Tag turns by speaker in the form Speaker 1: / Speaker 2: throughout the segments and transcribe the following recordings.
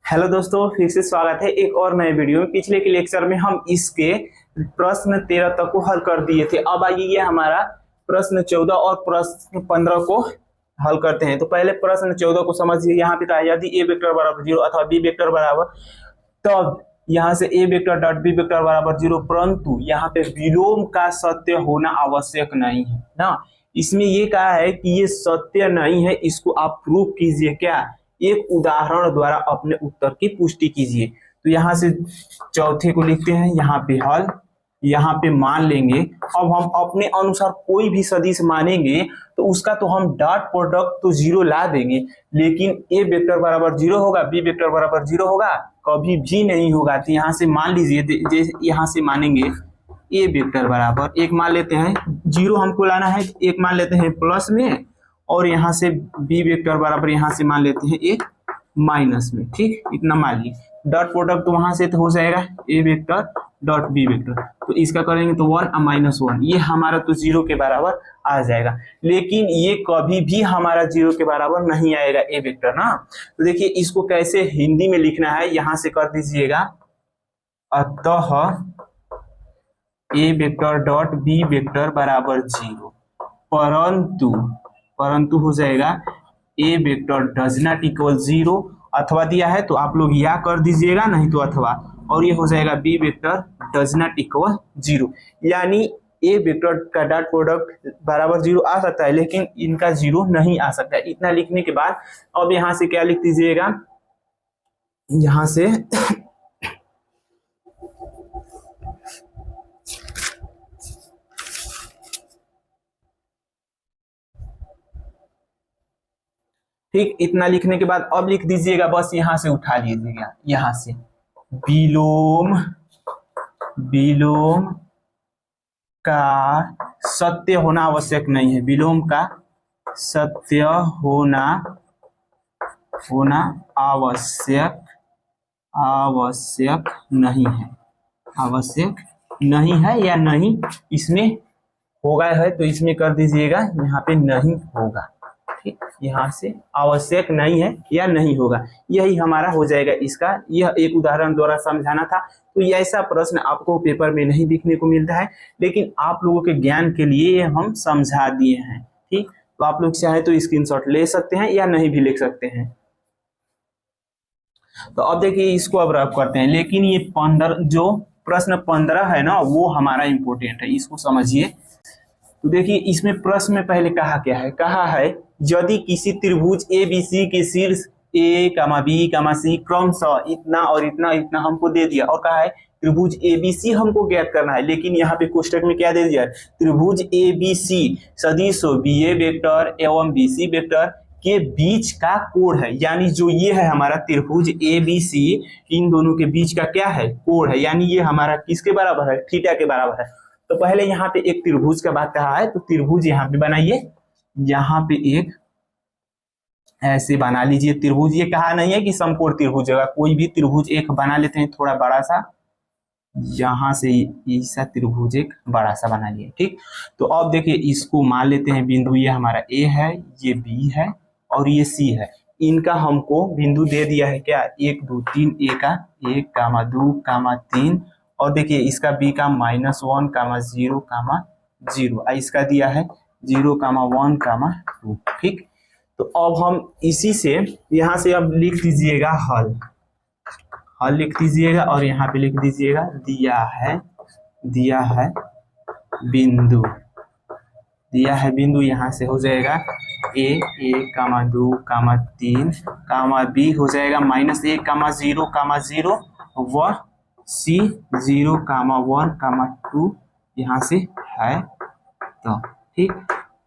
Speaker 1: Hello दोस्तों, फिर से स्वागत है एक और नए वीडियो में। पिछले के लेक्चर में हम इसके प्रश्न 13 तक को हल कर दिए थे। अब आइए हमारा प्रश्न 14 और प्रश्न 15 को हल करते हैं। तो पहले प्रश्न 14 को समझिए। यहाँ पे कहा यदि ए वेक्टर बराबर 0 अथवा बी वेक्टर बराबर, तब यहाँ से ए वेक्टर डॉट बी वेक्टर बराबर 0, परंतु यहाँ पे विलोम का सत्य होना आवश्यक नहीं है ना। इसमें ये कहा है कि ये सत्य नहीं है, इसको आप प्रूफ कीजिए। क्या? एक उदाहरण द्वारा अपने उत्तर की पुष्टि कीजिए। तो यहाँ से चौथे को लिखते हैं, यहाँ पे हल, यहाँ पे मान लेंगे। अब हम अपने अनुसार कोई भी सदिश मानेंगे तो उसका तो हम डॉट प्रोडक्ट तो 0 ला देंगे, लेकिन ए वेक्टर बराबर 0 होगा, बी वेक्टर बराबर 0 होगा, कभी भी नहीं होगा। तो यहाँ से मान लीजिए, जैसे यहाँ से मानेंगे ए वेक्टर बराबर, एक मान लेते हैं 0 हमको लाना है, एक मान लेते हैं प्लस में, और यहाँ से बी वेक्टर बराबर यहाँ से मान लेते हैं एक माइनस में। ठीक, इतना मान ली। डॉट प्रोडक्ट तो वहां से तो हो जाएगा ए वेक्टर डॉट बी वेक्टर, तो इसका करेंगे तो 1 माइनस 1, ये हमारा तो 0 के बराबर आ जाएगा। लेकिन ये कभी भी हमारा 0 के बराबर नहीं आएगा ए वेक्टर ना। तो देखिए इसको कैसे हिंदी में लिखना है, यहां से कर दीजिएगा, अतः ए वेक्टर डॉट बी वेक्टर बराबर 0, परंतु हो जाएगा ए वेक्टर डज नॉट इक्वल 0, अथवा दिया है तो आप लोग या कर दीजिएगा, नहीं तो अथवा, और ये हो जाएगा B vector does not equal 0। यानी ए वेक्टर का डॉट प्रोडक्ट बराबर 0 आ सकता है, लेकिन इनका 0 नहीं आ सकता है। इतना लिखने के बाद अब यहां से क्या लिख दीजिएगा, यहां से ठीक, इतना लिखने के बाद अब लिख दीजिएगा, बस यहां से उठा लीजिएगा, यहां से विलोम का सत्य होना आवश्यक नहीं है। विलोम का सत्य होना आवश्यक नहीं है, या नहीं इसमें होगा है तो इसमें कर दीजिएगा, यहाँ पे नहीं होगा। ठीक, यहाँ से आवश्यक नहीं है या नहीं होगा, यही हमारा हो जाएगा। इसका यह एक उदाहरण द्वारा समझाना था। तो ये ऐसा प्रश्न आपको पेपर में नहीं दिखने को मिलता है, लेकिन आप लोगों के ज्ञान के लिए हम समझा दिए हैं। ठीक, तो आप लोग चाहे तो स्क्रीनशॉट ले सकते हैं या नहीं भी ले सकते हैं। तो अब देखिए इसको अब रफ करते हैं, लेकिन ये 15 जो प्रश्न 15 है ना, वो हमारा इंपॉर्टेंट है, इसको समझिए। तो देखिए इसमें प्रश्न में पहले कहा क्या है, कहा है यदि किसी त्रिभुज ए बी सी के शीर्ष ए कामा बी कामा सी क्रमशः इतना और इतना इतना हमको दे दिया, और कहा है त्रिभुज ए बी सी हमको ज्ञात करना है। लेकिन यहाँ पे कोष्टक में क्या दे दिया, त्रिभुज ए बी सी सदिशों बी ए वेक्टर एवं बी सी वेक्टर के बीच का कोण है। यानी जो ये है हमारा त्रिभुज ए बी सी, इन दोनों के बीच का क्या है, कोण है। यानी ये हमारा किसके बराबर है, थीटा के बराबर है। तो पहले यहाँ पे एक त्रिभुज का बात कहा है, तो त्रिभुज यहाँ पे बनाइए, यहाँ पे एक ऐसे बना लीजिए त्रिभुज। ये कहा नहीं है कि समकोण त्रिभुज होगा, कोई भी त्रिभुज एक बना लेते हैं थोड़ा बड़ा सा, यहां से ऐसा त्रिभुज एक बड़ा सा बना लिए। ठीक, तो अब देखिए इसको मान लेते हैं बिंदु, ये हमारा ए है, ये बी है और ये सी है। इनका हमको बिंदु दे दिया है क्या, 1 2 3, ए का 1 कामा 2 कामा 3, और देखिए इसका बी का -1 कामा 0 कामा 0, इसका दिया है 0 कामा 1 कामा 2। ठीक, तो अब हम इसी से यहाँ से अब लिख दीजिएगा हल लिख दीजिएगा, और यहाँ पे लिख दीजिएगा दिया है बिंदु, यहाँ से हो जाएगा ए कामा 2 कामा 3 कामा बी हो जाएगा -1 कामा 0 कामा 0, व सी 0 कामा 1 कामा 2 यहाँ से है। तो ठीक,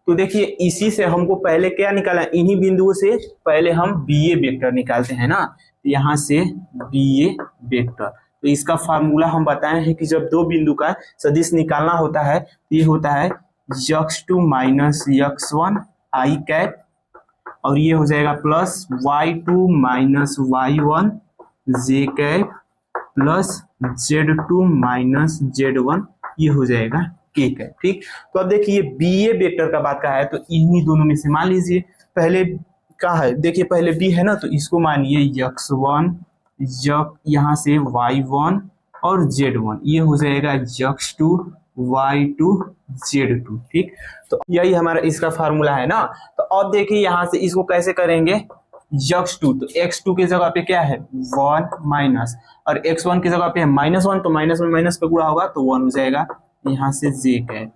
Speaker 1: तो देखिए इसी से हमको पहले क्या निकाला, इन्हीं बिंदुओं से पहले हम बी ए वेक्टर निकालते हैं ना। तो यहाँ से बी ए वेक्टर, तो इसका फार्मूला हम बताए हैं कि जब दो बिंदु का सदिश निकालना होता है तो ये होता है x2 माइनस x1 आई कैप, और ये हो जाएगा plus y2 minus y1 j cap plus z2 minus z1, ये हो जाएगा के कैप। ठीक, तो अब देखिए बी ए वेक्टर का बात कहा है, तो इन्हीं दोनों में से मान लीजिए पहले क्या है, देखिए पहले बी है ना, तो इसको मानिए x1 यहाँ से y1 और z1, ये हो जाएगा x2 y2 z2। ठीक, तो यही हमारा इसका फार्मूला है ना। तो अब देखिए यहाँ से इसको कैसे करेंगे, x2, तो x2 की जगह पे क्या है 1 माइनस, और x1 की जगह पे है -1, तो माइनस में माइनस पे गुणा होगा तो 1 हो जाएगा, यहाँ से j कैप।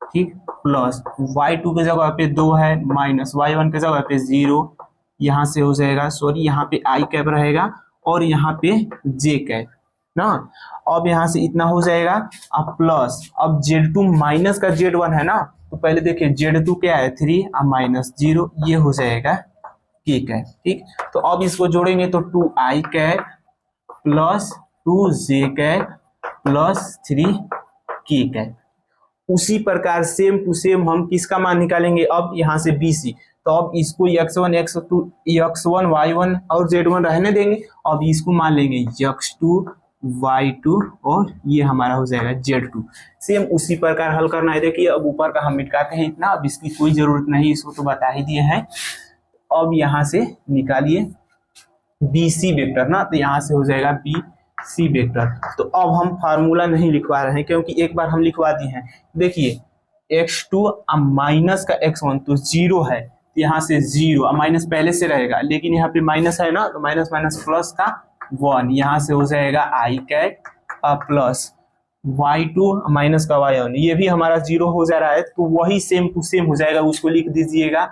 Speaker 1: ठीक, प्लस y2 की जगह पे 2 है माइनस y1 की जगह पे 0, यहाँ से हो जाएगा, सॉरी यहाँ पे i कैप रहेगा और यहाँ पे j कैप ना। अब यहाँ से इतना हो जाएगा, अब प्लस, अब z2 माइनस का z1 है ना, तो पहले देखिए z2 क्या है 3 और माइनस 0, ये हो जाएगा k कैप। ठीक, तो अब इसको जोड़ेंगे तो 2i cap plus 2j cap plus 3k cap. उसी प्रकार सेम टू सेम हम किसका मान निकालेंगे, अब यहाँ से BC, तो अब इसको x1 x2 x1 y1 और z1 रहने देंगे, अब इसको मान लेंगे x2 y2 और ये हमारा हो जाएगा z2। सेम उसी प्रकार हल करना है। देखिए अब ऊपर का हम मिटाते हैं इतना, अब इसकी कोई जरूरत नहीं, इसको तो बता ही दिए हैं। अब यहाँ से निकालिए BC वेक्टर ना, तो यहाँ से हो जाएगा BC वेक्टर। तो अब हम फार्मूला नहीं लिखवा रहे हैं क्योंकि एक बार हम लिखवा दिए हैं। देखिए x2 माइनस का x1 तो 0 है, तो यहाँ से 0, माइनस पहले से रहेगा लेकिन यहाँ पे माइनस है ना, तो माइनस माइनस प्लस का 1, यहाँ से हो जाएगा i cap plus y2 minus का y1, ये भी हमारा 0 हो जा रहा है, तो वही सेम टू सेम हो जाएगा, उसको लिख दीजिएगा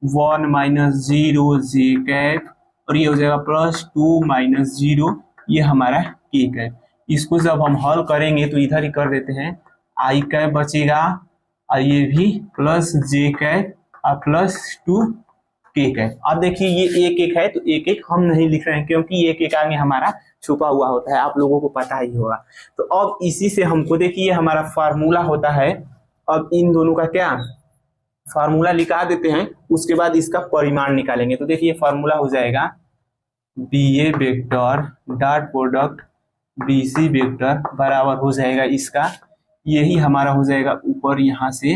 Speaker 1: 1 माइनस 0 j कैप, और ये हो जाएगा प्लस 2 माइनस 0, ये हमारा k कैप। इसको जब हम हल करेंगे तो इधर ही कर देते हैं, i कैप बचेगा और ये भी प्लस j कैप और प्लस 2k कैप। अब देखिए ये एक एक है तो एक एक हम नहीं लिख रहे हैं क्योंकि एक एक आगे हमारा छुपा हुआ होता है, आप लोगों को पता ही होगा। तो अब इसी से हमको देखिए हमारा फार्मूला होता है, अब इन दोनों का क्या फार्मूला लिखा देते हैं, उसके बाद इसका परिमाण निकालेंगे। तो देखिए फार्मूला हो जाएगा BA vector dot product BC vector बराबर हो जाएगा इसका, यही हमारा हो जाएगा ऊपर यहाँ से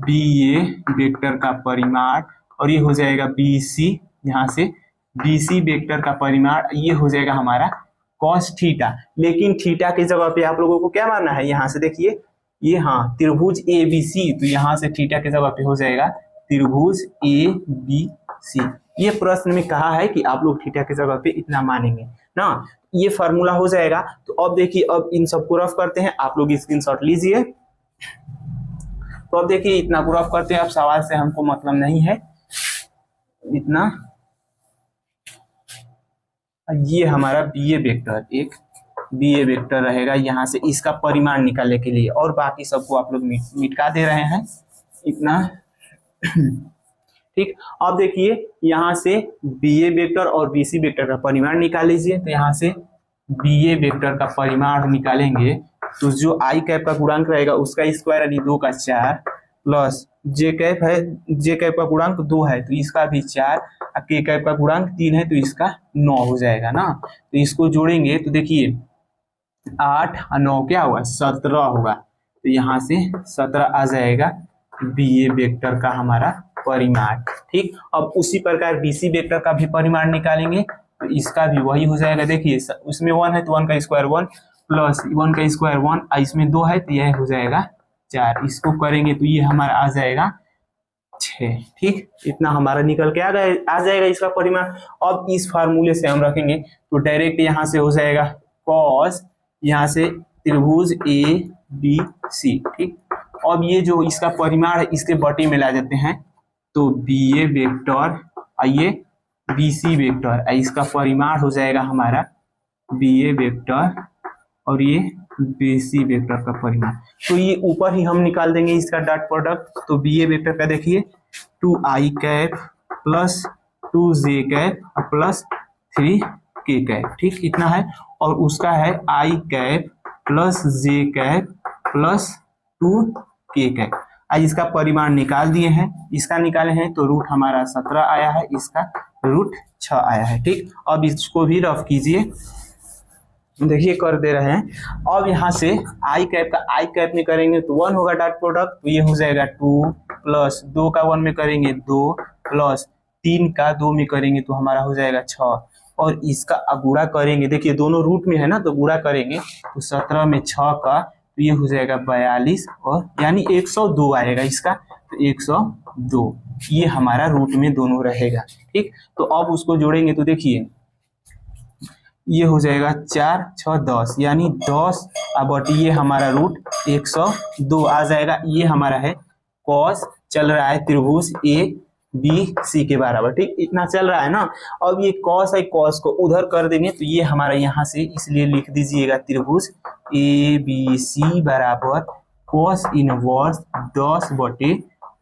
Speaker 1: BA वेक्टर का परिमाण, और ये हो जाएगा BC, यहाँ से BC वेक्टर का परिमाण, ये हो जाएगा हमारा cos थीटा। लेकिन थीटा की जगह पे आप लोगों को क्या मानना है, यहाँ से देखिए ये हाँ त्रिभुज ABC, तो यहाँ से थीटा की जगह पे हो जाएगा त्रिभुज ABC। ये प्रश्न में कहा है कि आप लोग थीटा की जगह पे इतना मानेंगे ना, ये फार्मूला हो जाएगा। तो अब देखिए अब इन सबको रफ करते हैं, आप लोग स्क्रीनशॉट लीजिए। तो अब देखिए इतना को रफ करते हैं, अब सवाल से हमको मतलब नहीं है इतना। ये हमारा BA वेक्टर, एक BA वेक्टर रहेगा यहाँ से इसका परिमाण निकालने के लिए, और बाकी सबको आप लोग मिटा दे रहे हैं इतना। ठीक, अब देखिए यहाँ से BA वेक्टर और BC वेक्टर का परिमाण निकाल लीजिए। तो यहाँ से BA वेक्टर का परिमाण निकालेंगे तो जो i कैप का गुणांक रहेगा उसका स्क्वायर यानी 2 का 4, प्लस j कैप है, j कैप का गुणांक 2 है तो इसका भी 4, और k कैप का गुणांक 3 है तो इसका 9 हो जाएगा ना। तो इसको जोड़ेंगे तो देखिए 8 और 9 क्या होगा 17 होगा, तो यहाँ से 17 आ जाएगा BA वेक्टर का हमारा परिमाण। ठीक, अब उसी प्रकार BC वेक्टर का भी परिमाण निकालेंगे तो इसका भी वही हो जाएगा। देखिए उसमें 1 है तो 1 का स्क्वायर 1 प्लस 1 का स्क्वायर 1, इसमें 2 है तो यह हो जाएगा 4, इसको करेंगे तो ये हमारा आ जाएगा 6। ठीक, इतना हमारा निकल के आ जाएगा इसका परिमाण। अब इस फार्मूले से हम रखेंगे तो डायरेक्ट यहाँ से हो जाएगा cos, यहाँ से त्रिभुज ABC। ठीक, अब ये जो इसका परिमाण है इसके बटे में ला जाते हैं तो BA वेक्टर और ये BC वेक्टर, इसका परिमाण हो जाएगा हमारा BA वेक्टर और ये BC वेक्टर का परिमाण। तो ये ऊपर ही हम निकाल देंगे इसका डॉट प्रोडक्ट। तो BA वेक्टर का देखिए 2i cap plus 2j cap और प्लस 3k कैप। ठीक, इतना है, और उसका है i cap plus j cap plus 2k cap. आज इसका परिमाण निकाल दिए हैं, इसका निकाले हैं तो रूट हमारा 17 आया है, इसका रूट 6 आया है। ठीक, अब इसको भी रफ कीजिए, देखिए कर दे रहे हैं। अब यहाँ से आई कैप का आई कैप में करेंगे तो 1 होगा डॉट प्रोडक्ट, तो ये हो जाएगा 2 प्लस 2 का 1 में करेंगे 2 प्लस 3 का 2 में करेंगे तो हमारा हो जाएगा 6, और इसका गुणा करेंगे, देखिए दोनों रूट में है ना, तो गुणा करेंगे तो 17 में 6 का तो ये हो जाएगा 42 और यानी 102 आएगा इसका, तो 102 ये हमारा रूट में दोनों रहेगा। ठीक, तो अब उसको जोड़ेंगे तो देखिए ये हो जाएगा 4 6 10 यानी 10 बट ये हमारा रूट 102 आ जाएगा। ये हमारा है कॉस चल रहा है त्रिभुज ए बी सी के बराबर। ठीक, इतना चल रहा है ना। अब ये कॉस है, कॉस को उधर कर देंगे तो ये हमारा यहाँ से, इसलिए लिख दीजिएगा त्रिभुज ए बी सी बराबर कॉस इनवर्स 10 बटे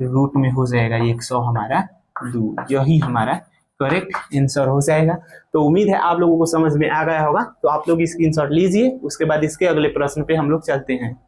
Speaker 1: रूट में हो जाएगा 100 हमारा 2। यही हमारा करेक्ट आंसर हो जाएगा। तो उम्मीद है आप लोगों को समझ में आ गया होगा। तो आप लोग स्क्रीनशॉट लीजिए, उसके बाद इसके अगले प्रश्न पे हम लोग चलते हैं।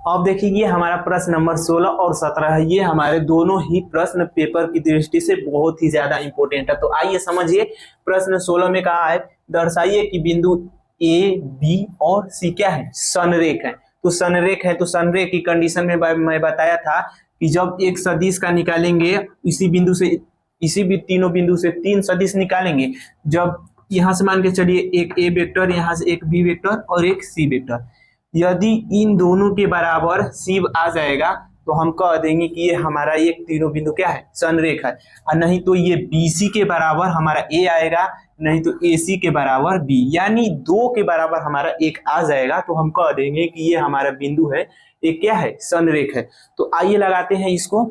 Speaker 1: अब देखिए ये हमारा प्रश्न नंबर 16 और 17 है। ये हमारे दोनों ही प्रश्न पेपर की दृष्टि से बहुत ही ज्यादा इंपॉर्टेंट है। तो आइए समझिए, प्रश्न 16 में कहा है दर्शाइए कि बिंदु ए बी और सी क्या है, संरेख है। तो संरेख है, तो संरेख की कंडीशन में मैं बताया था कि जब एक सदिश का निकालेंगे, इसी बिंदु से, इसी भी तीनों बिंदु से 3 सदिश निकालेंगे। जब यहां से मान के चलिए एक ए वेक्टर, यहां से एक बी वेक्टर और एक सी वेक्टर, यदि इन दोनों के बराबर सी आ जाएगा तो हम कह देंगे कि ये हमारा एक तीनों बिंदु क्या है, संरेख है। और नहीं तो ये बीसी के बराबर हमारा ए आएगा, नहीं तो एसी के बराबर बी, यानी 2 के बराबर हमारा एक आ जाएगा तो हम कह देंगे कि ये हमारा बिंदु है, एक क्या है, संरेख है। तो आइए लगाते हैं इसको।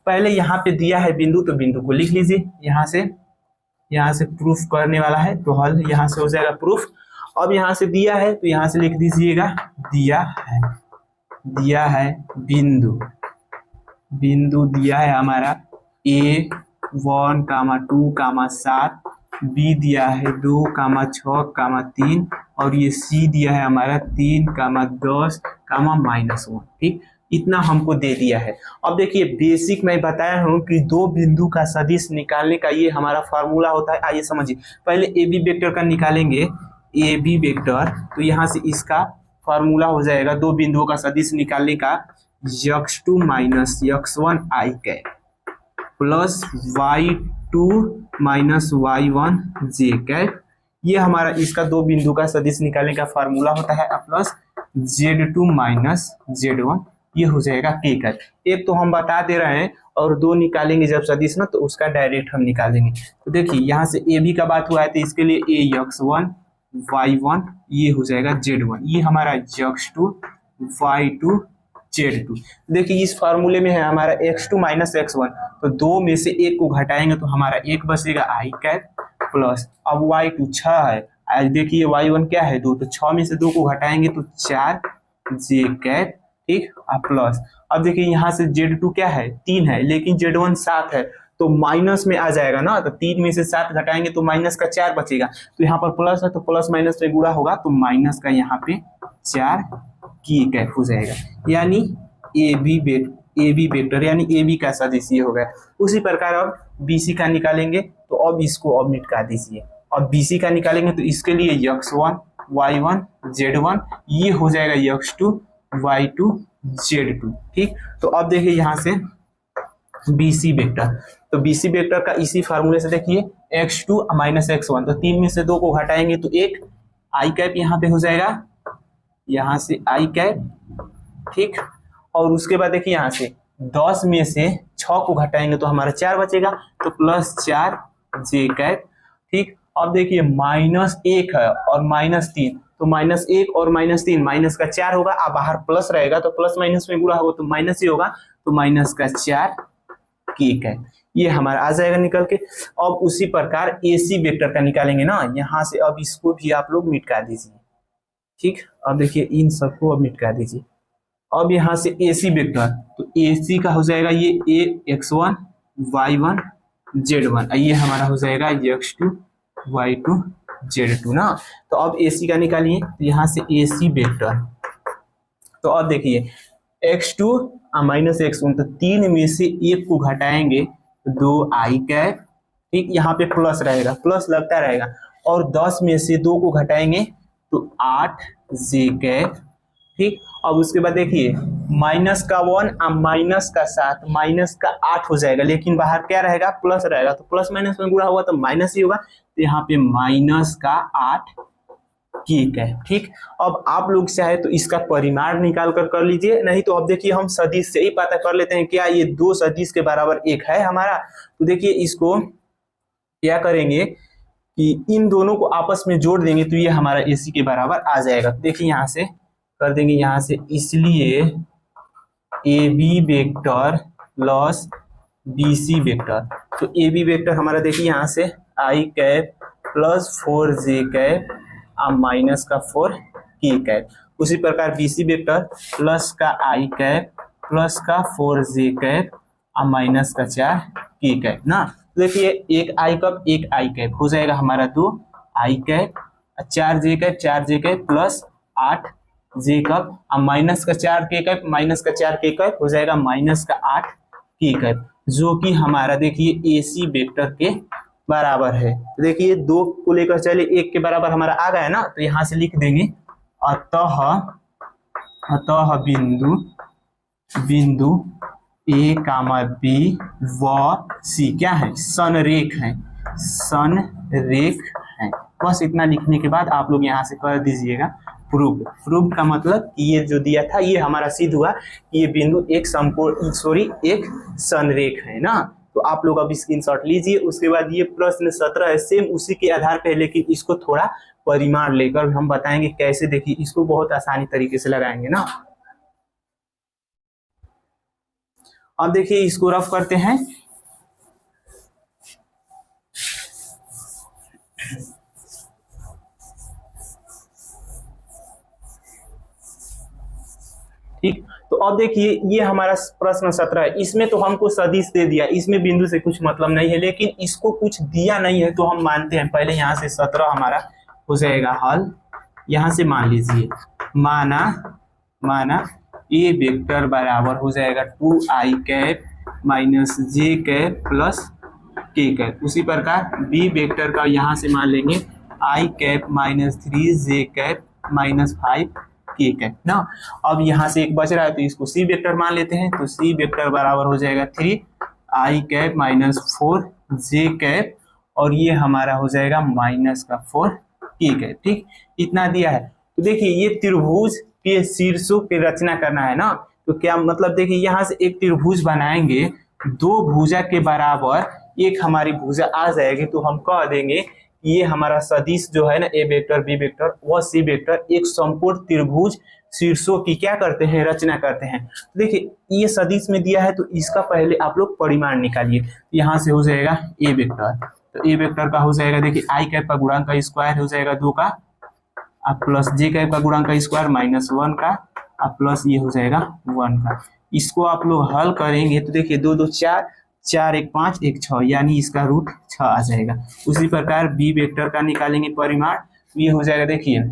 Speaker 1: पहले यहाँ पे दिया है बिंदु, तो बिंदु को लिख लीजिए। यहाँ से प्रूफ करने वाला है तो हल यहाँ से हो जाएगा प्रूफ। अब यहाँ से दिया है तो यहाँ से लिख दीजिएगा दिया है बिंदु दिया है हमारा A1, 2, 7, बी दिया है 2, 6, 3 और ये सी दिया है हमारा 3, 10, -1। ठीक, इतना हमको दे दिया है। अब देखिए बेसिक मैं बताया हूँ कि दो बिंदु का सदिश निकालने का ये हमारा फार्मूला होता है। आइए समझिए, पहले ए बी वेक्टर का निकालेंगे, ए बी वेक्टर, तो यहाँ से इसका फार्मूला हो जाएगा दो बिंदुओं का सदिश निकालने का, x2 - x1 i cap plus y2 - y1 j cap. ये हमारा इसका दो बिंदु का सदिश निकालने का फार्मूला होता है, प्लस z2 - z1, ये हो जाएगा k कैप। एक तो हम बता दे रहे हैं और दो निकालेंगे जब सदिश ना, तो उसका डायरेक्ट हम निकालेंगे। तो देखिए यहाँ से ए बी का बात हुआ है तो इसके लिए ax1 y1 ये हो जाएगा z1, ये हमारा x2 y2 z2। देखिए इस फार्मूले में है हमारा x2 - x1, तो दो में से एक को घटाएंगे तो हमारा एक बचेगा i कैप प्लस, अब y2 6 है, आज देखिए y1 क्या है 2, तो 6 में से 2 को घटाएंगे तो 4 j कैप। ठीक, प्लस अब देखिए यहाँ से z2 क्या है 3 है, लेकिन z1 7 है तो माइनस में आ जाएगा ना, तो 3 में से 7 घटाएंगे तो माइनस का 4 बचेगा। तो यहाँ पर प्लस है तो प्लस माइनस में गुणा होगा तो माइनस का यहाँ पे 4 की कैप हो जाएगा, यानी ए बी वेक्टर यानी ए बी का सदिश ये हो गया। उसी प्रकार अब बी सी का निकालेंगे, तो अब इसको अब मिटा दीजिए। अब बी सी का निकालेंगे तो इसके लिए x1 y1 z1 ये हो जाएगा x2 y2 z2। ठीक, तो अब देखिए यहाँ से BC वेक्टर, तो BC वेक्टर का इसी फार्मूले से देखिए x2 - x1, तो 3 में से 2 को घटाएंगे तो एक i कैप यहाँ पे हो जाएगा, यहाँ से i कैप। ठीक, और उसके बाद देखिए यहाँ से 10 में से 6 को घटाएंगे तो हमारा 4 बचेगा, तो प्लस 4 j कैप। ठीक, अब देखिए -1 है और -3, तो -1 और -3 माइनस का 4 होगा, अब बाहर प्लस रहेगा तो प्लस माइनस में गुणा होगा तो माइनस ही होगा, तो माइनस का 4 की है, ये हमारा आ जाएगा निकल के। अब उसी प्रकार AC वेक्टर का निकालेंगे ना, यहाँ से अब इसको भी आप लोग मिटा दीजिए। ठीक, अब देखिए इन सबको अब मिटा दीजिए। अब यहाँ से AC वेक्टर, तो AC का हो जाएगा ये x1 y1 z1, ये हमारा हो जाएगा x2 y2 z2 ना। तो अब AC का निकालिए, तो यहाँ से AC वेक्टर, तो अब देखिए x2 - x1, तो 3 में से 1 को घटाएंगे तो 2 i कैप। ठीक, यहाँ पे प्लस रहेगा, प्लस लगता रहेगा, और 10 में से 2 को घटाएंगे तो 8 j कैप। ठीक, अब उसके बाद देखिए माइनस का 1 माइनस का 7 माइनस का 8 हो जाएगा, लेकिन बाहर क्या रहेगा प्लस रहेगा, तो प्लस माइनस में गुणा हुआ तो माइनस ही होगा, तो यहाँ पे माइनस का 8 ठीक है। ठीक, अब आप लोग चाहे तो इसका परिमाण निकाल कर लीजिए, नहीं तो अब देखिए हम सदिश से ही पता कर लेते हैं क्या ये दो सदिश के बराबर एक है हमारा। तो देखिए इसको क्या करेंगे कि इन दोनों को आपस में जोड़ देंगे तो ये हमारा AC के बराबर आ जाएगा। देखिए यहाँ से कर देंगे यहाँ से, इसलिए AB vector plus BC vector. तो AB वेक्टर हमारा देखिए यहाँ से I cap plus 4J cap minus का 4 K कैप। उसी प्रकार BC वेक्टर प्लस का I कैप प्लस का 4J कैप माइनस का 4 K कैप ना। देखिए एक I कैप एक I कैप हो जाएगा हमारा 2 I cap 4J cap 4J cap plus 8J cap minus का 4 K कैप माइनस का 4 K कैप हो जाएगा माइनस का 8 K कैप, जो कि हमारा देखिए AC वेक्टर के बराबर है। तो देखिए 2 को लेकर चले 1 के बराबर हमारा आ गया ना, तो यहाँ से लिख देंगे अतः बिंदु A, B व C क्या है, संरेख है, संरेख है। बस इतना लिखने के बाद आप लोग यहाँ से कर दीजिएगा प्रूव्ड। प्रूव्ड का मतलब कि ये जो दिया था ये हमारा सिद्ध हुआ कि ये बिंदु एक एक संरेख है ना। तो आप लोग अब स्क्रीनशॉट लीजिए। उसके बाद ये प्रश्न 17 है, सेम उसी के आधार पे, लेकिन इसको थोड़ा परिमाण लेकर हम बताएंगे कैसे। देखिए इसको बहुत आसानी तरीके से लगाएंगे ना। अब देखिए इसको रफ करते हैं। ठीक, तो अब देखिए ये हमारा प्रश्न 17 है, इसमें तो हमको सदिश दे दिया, इसमें बिंदु से कुछ मतलब नहीं है, लेकिन इसको कुछ दिया नहीं है तो हम मानते हैं। पहले यहाँ से 17 हमारा हो जाएगा हल। यहाँ से मान लीजिए माना A वेक्टर बराबर हो जाएगा 2I cap minus J cap plus K cap. उसी प्रकार B वेक्टर का यहाँ से मान लेंगे I cap minus 3J cap minus 5 K cap ना। अब यहाँ से एक बच रहा है तो इसको C वेक्टर मान लेते हैं। तो C वेक्टर बराबर हो जाएगा 3I cap minus 4J cap और ये हमारा हो जाएगा माइनस का 4 K कैप। ठीक, इतना दिया है। तो देखिए ये त्रिभुज के शीर्षों की रचना करना है ना। तो क्या मतलब, देखिए यहाँ से एक त्रिभुज बनाएंगे, दो भुजा के बराबर एक हमारी भुजा आ जाएगी, तो हम कह देंगे ये हमारा सदिश जो है ना A वेक्टर B वेक्टर व C वेक्टर एक संपूर्ण त्रिभुज शीर्षों की क्या करते हैं, रचना करते हैं। तो देखिए ये सदिश में दिया है तो इसका पहले आप लोग परिमाण निकालिए। यहाँ से हो जाएगा A वेक्टर, तो A वेक्टर का हो जाएगा देखिए I कैप का गुणांक का स्क्वायर हो जाएगा 2 का, अब प्लस J कैप का गुणांक का स्क्वायर माइनस 1 का, अब प्लस ये हो जाएगा 1 का। इसको आप लोग हल करेंगे तो देखिए 2 2 4 4 1 5 1 6, यानी इसका रूट 6 आ जाएगा। उसी प्रकार B वेक्टर का निकालेंगे परिमाण, ये हो जाएगा देखिए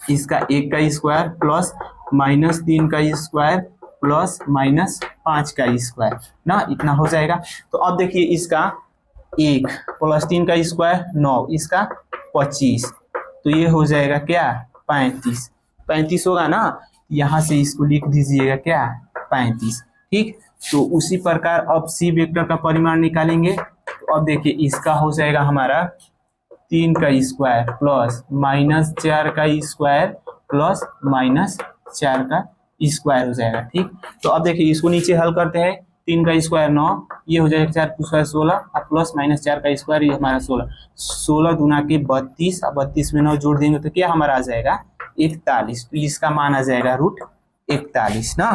Speaker 1: इसका 1 का स्क्वायर प्लस माइनस 3 का स्क्वायर प्लस माइनस 5 का स्क्वायर ना, इतना हो जाएगा। तो अब देखिए इसका 1 प्लस 3 का स्क्वायर 9, इसका 25, तो ये हो जाएगा क्या 35 होगा ना। यहाँ से इसको लिख दीजिएगा क्या 35। ठीक, तो उसी प्रकार अब C वेक्टर का परिमाण निकालेंगे। तो अब देखिए इसका हो जाएगा हमारा 3 का स्क्वायर प्लस माइनस 4 का स्क्वायर प्लस माइनस 4 का स्क्वायर हो जाएगा। ठीक, तो अब देखिए इसको नीचे हल करते हैं। 3 का स्क्वायर 9, ये हो जाएगा 4 का स्क्वायर 16 और प्लस माइनस 4 का स्क्वायर ये हमारा 16 दूना के 32, और 32 में 9 जोड़ देंगे तो क्या हमारा आ जाएगा 41। तो इसका मान आ जाएगा रूट 41 ना।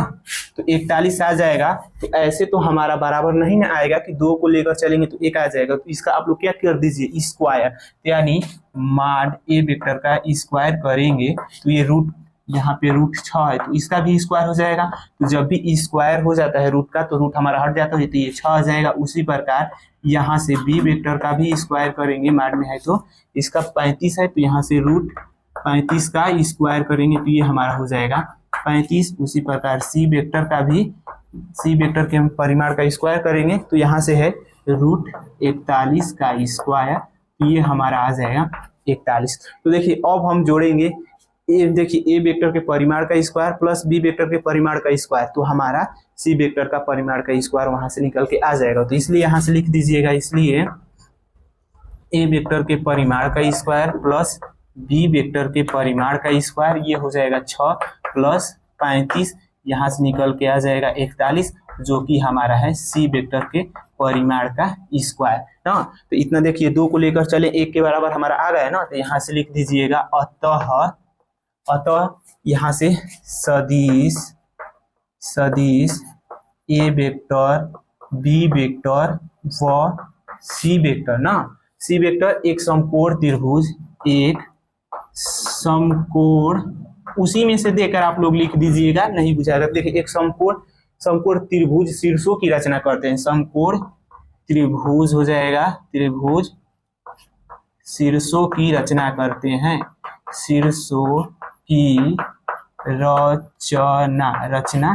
Speaker 1: तो 41 आ जाएगा। तो ऐसे तो हमारा बराबर नहीं ना आएगा कि 2 को लेकर चलेंगे तो 1 आ जाएगा। तो इसका आप लोग क्या कर दीजिए स्क्वायर, यानी माड A वेक्टर का स्क्वायर करेंगे तो ये रूट, यहाँ पे रूट 6 है तो इसका भी स्क्वायर हो जाएगा। तो जब भी स्क्वायर हो जाता है रूट का तो रूट हमारा हट जाता है, तो ये 6 आ जाएगा। उसी प्रकार यहाँ से B वेक्टर का भी स्क्वायर करेंगे, माड में है तो इसका 35 है तो यहाँ से रूट 35 का स्क्वायर करेंगे तो ये हमारा हो जाएगा 35। उसी प्रकार C वेक्टर का भी, C वेक्टर के हम परिमाण का स्क्वायर करेंगे तो यहाँ से है रूट 41 का स्क्वायर, तो ये हमारा आ जाएगा 41। तो देखिए अब हम जोड़ेंगे देखिए A वेक्टर के परिमाण का स्क्वायर प्लस B वेक्टर के परिमाण का स्क्वायर, तो हमारा C वेक्टर का परिमाण का स्क्वायर वहां से निकल के आ जाएगा। तो इसलिए यहाँ से लिख दीजिएगा, इसलिए ए वेक्टर के परिमाण का स्क्वायर प्लस बी वेक्टर के परिमाण का स्क्वायर, ये हो जाएगा 6 प्लस 35, यहाँ से निकल के आ जाएगा 41, जो कि हमारा है सी वेक्टर के परिमाण का स्क्वायर ना। तो इतना देखिए, 2 को लेकर चले 1 के बराबर हमारा आ गया ना, तो यहाँ से लिख दीजिएगा अतः यहाँ से सदिश ए वेक्टर बी वेक्टर व सी वेक्टर ना, सी वेक्टर एक समकोण त्रिभुज, एक समकोण, उसी में से देकर आप लोग लिख दीजिएगा, नहीं बुझाएगा। देखिए एक समकोण त्रिभुज शीर्षों की रचना करते हैं, समकोण त्रिभुज हो जाएगा, त्रिभुज शीर्षों की रचना करते हैं, शीर्षों की रचना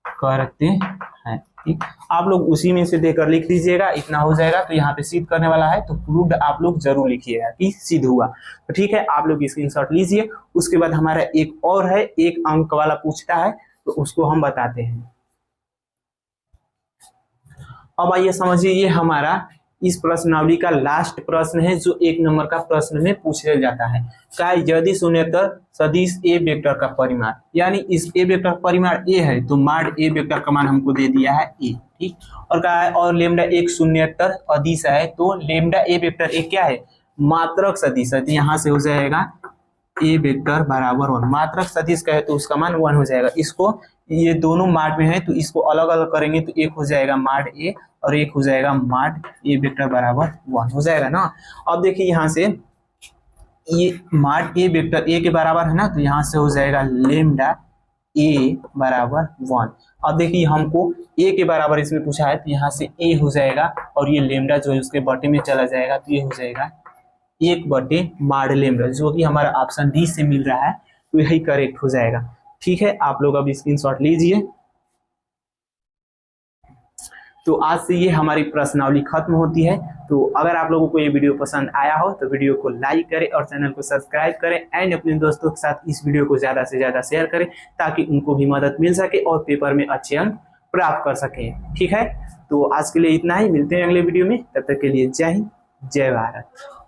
Speaker 1: करते हैं। ठीक, आप लोग उसी में से देकर लिख दीजिएगा, इतना हो जाएगा। तो यहाँ पे सिद्ध करने वाला है तो प्रूव्ड आप लोग जरूर लिखिएगा कि सिद्ध हुआ। तो ठीक है, आप लोग स्क्रीनशॉट लीजिए। उसके बाद हमारा एक और है, 1 अंक वाला पूछता है, तो उसको हम बताते हैं। अब आइए समझिए, ये हमारा इस प्रश्नावली का लास्ट प्रश्न है, जो 1 नंबर का प्रश्न में पूछा जाता है। क्या यदि शून्येतर सदिश ए वेक्टर का परिमाण, यानी इस ए वेक्टर का परिमाण ए है, तो माड ए वेक्टर का मान हमको दे दिया है ए। ठीक, और क्या है, और लेमडा एक शून्येतर अदिश है, तो लेमडा ए वेक्टर एक क्या है, मात्रक सदिश है, तो यहाँ से हो जाएगा ए वेक्टर बराबर 1। मात्रक सदिश का है तो उसका मान 1 हो जाएगा। इसको, ये दोनों माड में है तो इसको अलग अलग करेंगे तो एक हो जाएगा माड ए और एक हो जाएगा माड ए वेक्टर बराबर 1 हो जाएगा ना। अब देखिए यहाँ से ये माड ए वेक्टर ए के बराबर है ना, तो यहाँ से हो जाएगा लेमडा ए बराबर 1। अब देखिए हमको ए के बराबर इसमें पूछा है, तो यहाँ से ए हो जाएगा और ये लेमडा जो है उसके बटे में चला जाएगा, तो ये हो जाएगा 1 माड लेमडा, जो कि हमारा ऑप्शन डी से मिल रहा है, तो यही करेक्ट हो जाएगा। ठीक है, आप लोग अब स्क्रीनशॉट लीजिए। तो आज से ये हमारी प्रश्नावली खत्म होती है। तो अगर आप लोगों को ये वीडियो पसंद आया हो तो वीडियो को लाइक करें और चैनल को सब्सक्राइब करें, एंड अपने दोस्तों के साथ इस वीडियो को ज़्यादा से ज़्यादा शेयर करें, ताकि उनको भी मदद मिल सके और पेपर में अच्छे अंक प्राप्त कर सकें। ठीक है, तो आज के लिए इतना ही, मिलते हैं अगले वीडियो में, तब तक के लिए जय हिंद, जय भारत।